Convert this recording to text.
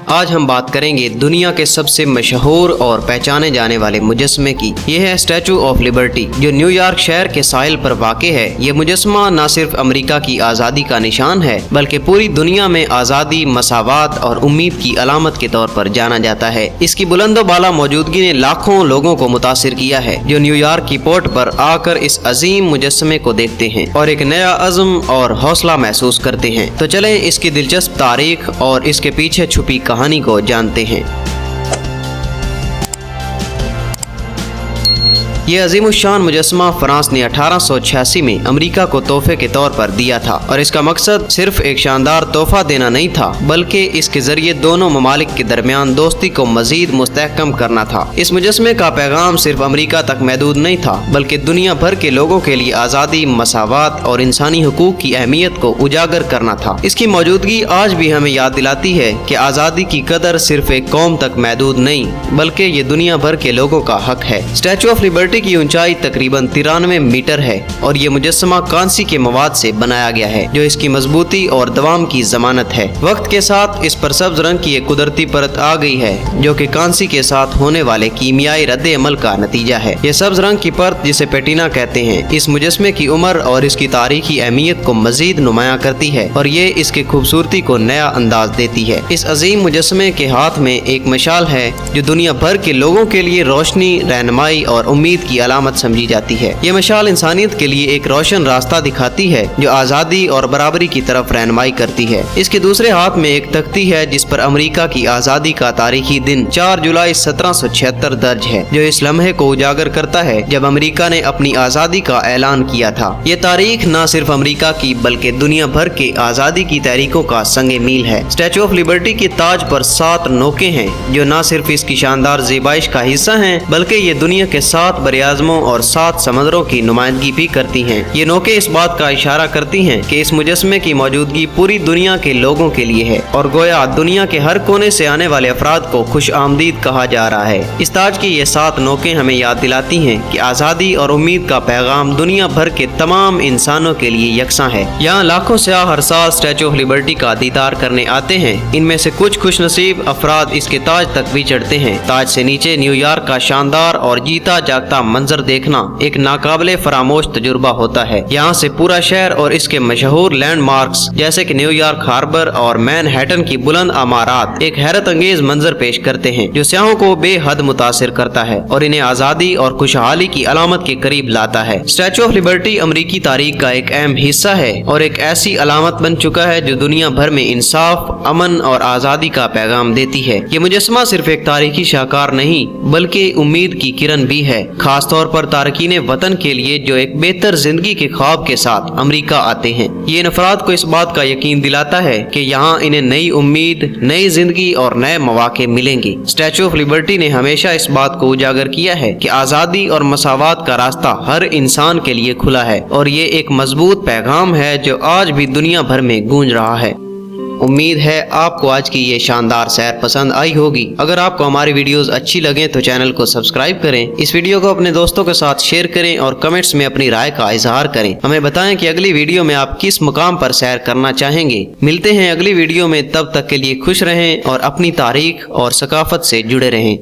आज हम बात करेंगे दुनिया के सबसे मशहूर और पहचाने जाने वाले मुजस्मे की। यह है स्टैचू ऑफ लिबर्टी, जो न्यूयॉर्क शहर के साहिल पर वाक़े है। ये मुजस्मा न सिर्फ अमेरिका की आज़ादी का निशान है, बल्कि पूरी दुनिया में आज़ादी, मसावात और उम्मीद की अलामत के तौर पर जाना जाता है। इसकी बुलंदो बाला मौजूदगी ने लाखों लोगों को मुतासिर किया है, जो न्यूयॉर्क की पोर्ट पर आकर इस अजीम मुजस्मे को देखते हैं और एक नया अज़्म और हौसला महसूस करते हैं। तो चलें इसकी दिलचस्प तारीख और इसके पीछे छुपी कहानी को जानते हैं। ये अजीमुशान मुजस्मा फ्रांस ने 1886 में अमेरिका को तोहफे के तौर पर दिया था और इसका मकसद सिर्फ एक शानदार तोहफा देना नहीं था, बल्कि इसके जरिए दोनों ममालिक के दरमियान दोस्ती को मजीद मुस्तहकम करना था। इस मुजस्मे का पैगाम सिर्फ अमेरिका तक महदूद नहीं था, बल्कि दुनिया भर के लोगों के लिए आज़ादी, मसावात और इंसानी हुकूक की अहमियत को उजागर करना था। इसकी मौजूदगी आज भी हमें याद दिलाती है कि आज़ादी की कदर सिर्फ एक कौम तक महदूद नहीं, बल्कि ये दुनिया भर के लोगों का हक है। स्टैचू ऑफ लिबर्टी की ऊंचाई तकरीबन 93 मीटर है और ये मुजस्समा कांसी के मवाद से बनाया गया है, जो इसकी मजबूती और दवाम की जमानत है। वक्त के साथ इस पर सब्ज रंग की एक कुदरती परत आ गई है, जो कि कांसी के साथ होने वाले कीमियाई रद्द अमल का नतीजा है। ये सब्ज रंग की परत, जिसे पेटिना कहते हैं, इस मुजस्मे की उम्र और इसकी तारीखी अहमियत को मजीद नुमाया करती है और ये इसकी खूबसूरती को नया अंदाज देती है। इस अजीम मुजस्मे के हाथ में एक मशाल है, जो दुनिया भर के लोगों के लिए रोशनी, रहनुमाई और उम्मीद की अलामत समझी जाती है। ये मशाल इंसानियत के लिए एक रोशन रास्ता दिखाती है, जो आज़ादी और बराबरी की तरफ रहनुमाई करती है। इसके दूसरे हाथ में एक तख्ती है, जिस पर अमेरिका की आज़ादी का तारीखी दिन 4 जुलाई 1776 दर्ज है, जो इस लम्हे को उजागर करता है जब अमेरिका ने अपनी आज़ादी का ऐलान किया था। ये तारीख न सिर्फ अमेरिका की, बल्कि दुनिया भर के आज़ादी की तहरीकों का संगे मील है। स्टैचू ऑफ लिबर्टी के ताज पर 7 नोके हैं, जो न सिर्फ इसकी शानदार ज़ेबाइश का हिस्सा हैं, बल्कि ये दुनिया के 7 बरियाज़मों और 7 समंदरों की नुमाइंदगी भी करती हैं। ये नोके इस बात का इशारा करती हैं कि इस मुजस्मे की मौजूदगी पूरी दुनिया के लोगों के लिए है और गोया दुनिया के हर कोने से आने वाले अफराद को खुश आमदीद कहा जा रहा है। इस ताज की ये 7 नोके हमें याद दिलाती हैं कि आज़ादी और उम्मीद का पैगाम दुनिया भर के तमाम इंसानों के लिए यकसा है। यहाँ लाखों सयाह हर साल स्टैचू ऑफ लिबर्टी का दीदार करने आते हैं। इनमें से कुछ खुश नसीब अफराद इसके ताज तक भी चढ़ते हैं। ताज से नीचे न्यूयॉर्क का शानदार और जीता जागता मंजर देखना एक नाकाबिले फरामोश तजुर्बा होता है। यहाँ से पूरा शहर और इसके मशहूर लैंडमार्क्स जैसे कि न्यूयॉर्क हार्बर और मैनहट्टन की बुलंद इमारत एक हैरत अंगेज मंजर पेश करते हैं, जो सयाहों को बेहद मुतासिर करता है और इन्हें आज़ादी और खुशहाली की अलामत के करीब लाता है। स्टैचू ऑफ लिबर्टी अमरीकी तारीख का एक अहम हिस्सा है और एक ऐसी अलामत बन चुका है जो दुनिया भर में इंसाफ, अमन और आज़ादी का पैगाम देती है। ये मुजस्मा सिर्फ एक तारीखी शाहकार नहीं, बल्कि उम्मीद की किरण भी है, खास तौर पर तारकीने वतन के लिए जो एक बेहतर जिंदगी के ख्वाब के साथ अमेरिका आते हैं। ये अफराद को इस बात का यकीन दिलाता है कि यहाँ इन्हें नई उम्मीद, नई जिंदगी और नए मौके मिलेंगे। स्टैचू ऑफ लिबर्टी ने हमेशा इस बात को उजागर किया है कि आज़ादी और मसावात का रास्ता हर इंसान के लिए खुला है और ये एक मजबूत पैगाम है जो आज भी दुनिया भर में गूंज रहा है। उम्मीद है आपको आज की ये शानदार सैर पसंद आई होगी। अगर आपको हमारी वीडियोस अच्छी लगे तो चैनल को सब्सक्राइब करें, इस वीडियो को अपने दोस्तों के साथ शेयर करें और कमेंट्स में अपनी राय का इजहार करें। हमें बताएं कि अगली वीडियो में आप किस मुकाम पर सैर करना चाहेंगे। मिलते हैं अगली वीडियो में, तब तक के लिए खुश रहें और अपनी तारीख और सकाफत से जुड़े रहें।